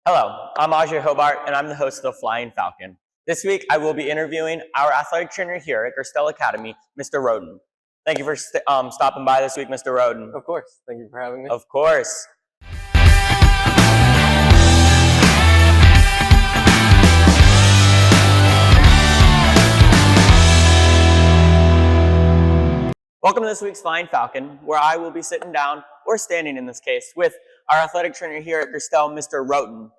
Hello, I'm Ajaya Hobart, and I'm the host of the Flying Falcon. This week, I will be interviewing our athletic trainer here at Gerstell Academy, Mr. Rhoten. Thank you for stopping by this week, Mr. Rhoten. Of course. Thank you for having me. Of course. Welcome to this week's Flying Falcon, where I will be sitting down, or standing in this case, with our athletic trainer here at Gerstell, Mr. Rhoten.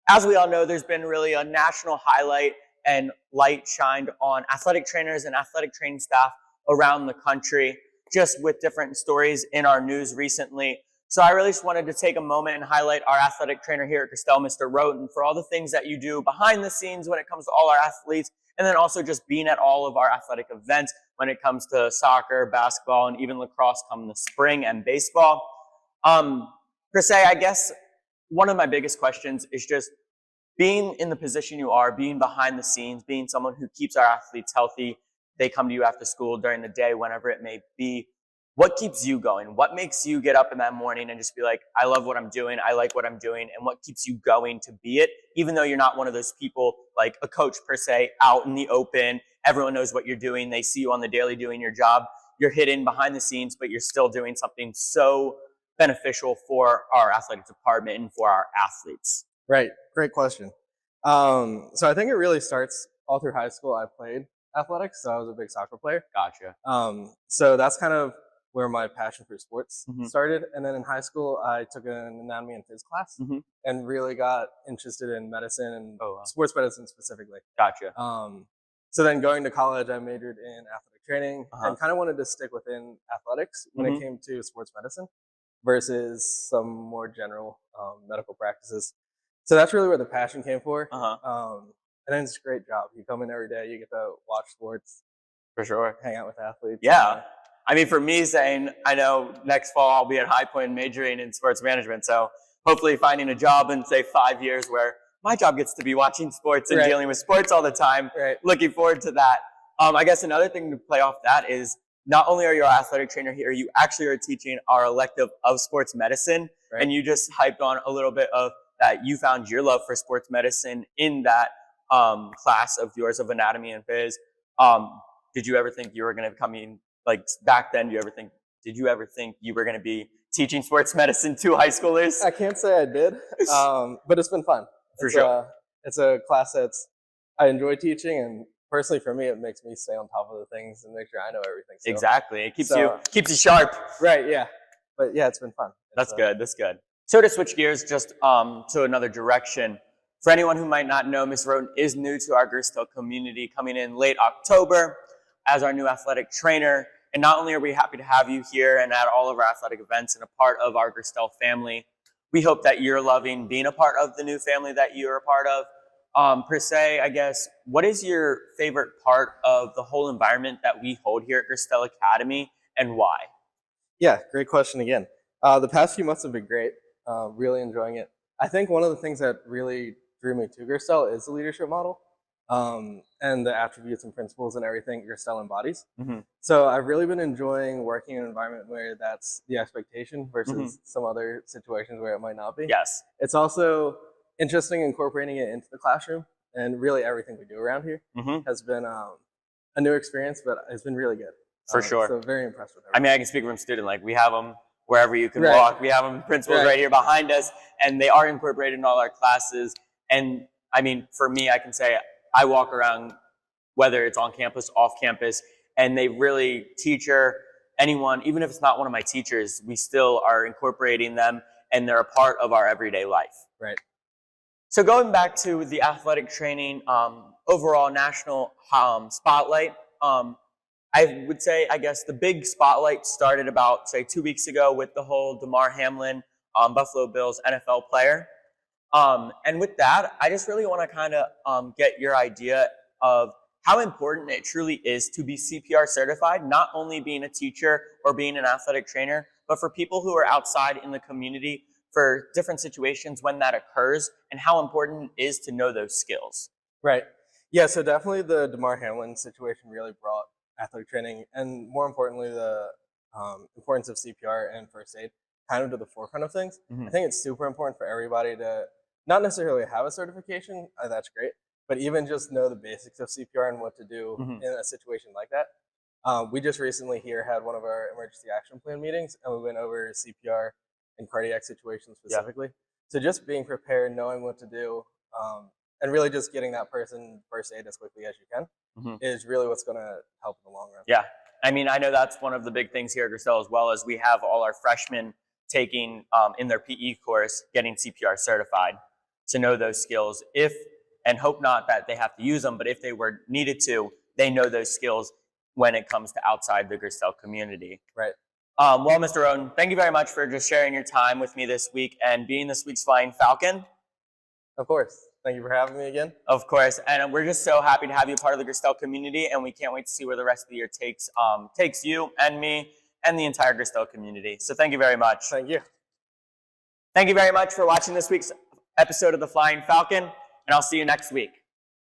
As we all know, there's been really a national highlight and light shined on athletic trainers and athletic training staff around the country, just with different stories in our news recently. So I really just wanted to take a moment and highlight our athletic trainer here at Gerstell, Mr. Rhoten, for all the things that you do behind the scenes when it comes to all our athletes, and then also just being at all of our athletic events when it comes to soccer, basketball, and even lacrosse come the spring and baseball. Per se, I guess one of my biggest questions is just being in the position you are, being behind the scenes, being someone who keeps our athletes healthy. They come to you after school, during the day, whenever it may be. What keeps you going? What makes you get up in that morning and just be like, I love what I'm doing, I like what I'm doing, and what keeps you going to be it, even though you're not one of those people like a coach per se, out in the open, everyone knows what you're doing, they see you on the daily doing your job, you're hidden behind the scenes, but you're still doing something so beneficial for our athletic department and for our athletes. Right. Great question. So I think it really starts all through high school. I played athletics, so I was a big soccer player. Gotcha. So that's kind of where my passion for sports started. And then in high school, I took an anatomy and phys class and really got interested in medicine and sports medicine specifically. Gotcha. So then going to college, I majored in athletic training and kind of wanted to stick within athletics when it came to sports medicine versus some more general medical practices. So that's really where the passion came for. And then it's a great job. You come in every day, you get to watch sports. For sure. Hang out with athletes. Yeah. I mean, for me saying, I know next fall I'll be at High Point majoring in sports management. So hopefully finding a job in, say, 5 years where my job gets to be watching sports and dealing with sports all the time. Looking forward to that. I guess another thing to play off that is not only are you our athletic trainer here, you actually are teaching our elective of sports medicine. And you just hyped on a little bit of that you found your love for sports medicine in that class of yours of anatomy and phys. Did you ever think you were going to come in, like back then, did you ever think you were going to be teaching sports medicine to high schoolers? I can't say I did, but it's been fun. For sure. It's a class I enjoy teaching, and personally for me, it makes me stay on top of the things and make sure I know everything. So, exactly. It keeps you sharp. Right, yeah. But yeah, it's been fun. That's good. So to switch gears just to another direction, for anyone who might not know, Ms. Rhoten is new to our Gerstell community, coming in late October as our new athletic trainer. And not only are we happy to have you here and at all of our athletic events and a part of our Gerstell family, we hope that you're loving being a part of the new family that you're a part of. Per se, I guess, what is your favorite part of the whole environment that we hold here at Gerstell Academy, and why? Yeah, great question again. The past few months have been great. Really enjoying it. I think one of the things that really drew me to Gerstell is the leadership model and the attributes and principles and everything Gerstell embodies. So I've really been enjoying working in an environment where that's the expectation versus some other situations where it might not be. Yes. It's also interesting incorporating it into the classroom, and really everything we do around here has been a new experience, but it's been really good. For sure. So very impressed with it. I mean, I can speak from student, like we have them wherever you can walk. We have them principals right here behind us, and they are incorporated in all our classes. And I mean, for me, I can say I walk around, whether it's on campus, off campus, and they really anyone, even if it's not one of my teachers, we still are incorporating them, and they're a part of our everyday life. Right. So going back to the athletic training, overall national spotlight, I would say, I guess, the big spotlight started about, say, 2 weeks ago with the whole Damar Hamlin, Buffalo Bills NFL player. And with that, I just really want to kind of get your idea of how important it truly is to be CPR certified, not only being a teacher or being an athletic trainer, but for people who are outside in the community for different situations when that occurs, and how important it is to know those skills. Right. Yeah, so definitely the Damar Hamlin situation really brought athletic training, and more importantly, the importance of CPR and first aid kind of to the forefront of things. I think it's super important for everybody to not necessarily have a certification, that's great, but even just know the basics of CPR and what to do in a situation like that. We just recently here had one of our emergency action plan meetings, and we went over CPR in cardiac situations specifically. So just being prepared, knowing what to do, and really just getting that person first aid as quickly as you can is really what's going to help in the long run. Yeah. I mean, I know that's one of the big things here at Gerstell, as well as we have all our freshmen taking in their PE course, getting CPR certified to know those skills. If, and hope not that they have to use them, but if they were needed to, they know those skills when it comes to outside the Gerstell community. Right. Well, Mr. Rhoten, thank you very much for just sharing your time with me this week and being this week's Flying Falcon. Of course. Thank you for having me again. Of course. And we're just so happy to have you part of the Gerstell community, and we can't wait to see where the rest of the year takes you and me and the entire Gerstell community. So thank you very much. Thank you. Thank you very much for watching this week's episode of the Flying Falcon, and I'll see you next week.